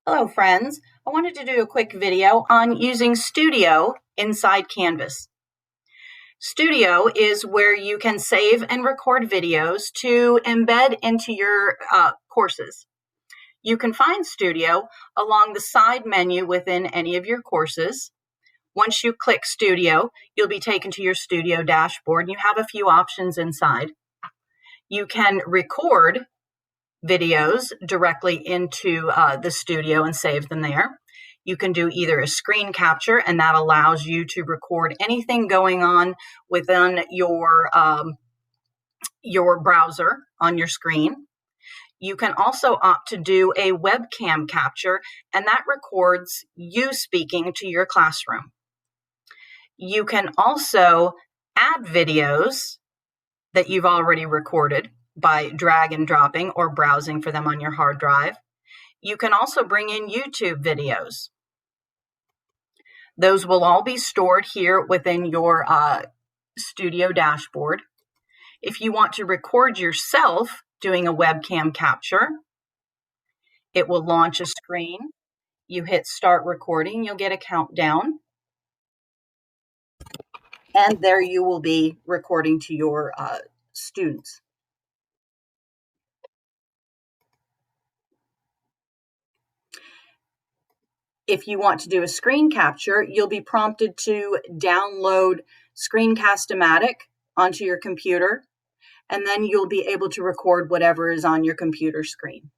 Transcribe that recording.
Hello friends, I wanted to do a quick video on using Studio inside Canvas. Studio is where you can save and record videos to embed into your courses. You can find Studio along the side menu within any of your courses. Once you click Studio, you'll be taken to your Studio dashboard. You have a few options inside. You can record videos directly into the studio and save them there. You can do either a screen capture, and that allows you to record anything going on within your browser on your screen. You can also opt to do a webcam capture, and that records you speaking to your classroom. You can also add videos that you've already recorded by drag and dropping or browsing for them on your hard drive. You can also bring in YouTube videos. Those will all be stored here within your studio dashboard. If you want to record yourself doing a webcam capture, it will launch a screen. You hit start recording, you'll get a countdown. And there you will be recording to your students. If you want to do a screen capture, you'll be prompted to download Screencast-O-Matic onto your computer, and then you'll be able to record whatever is on your computer screen.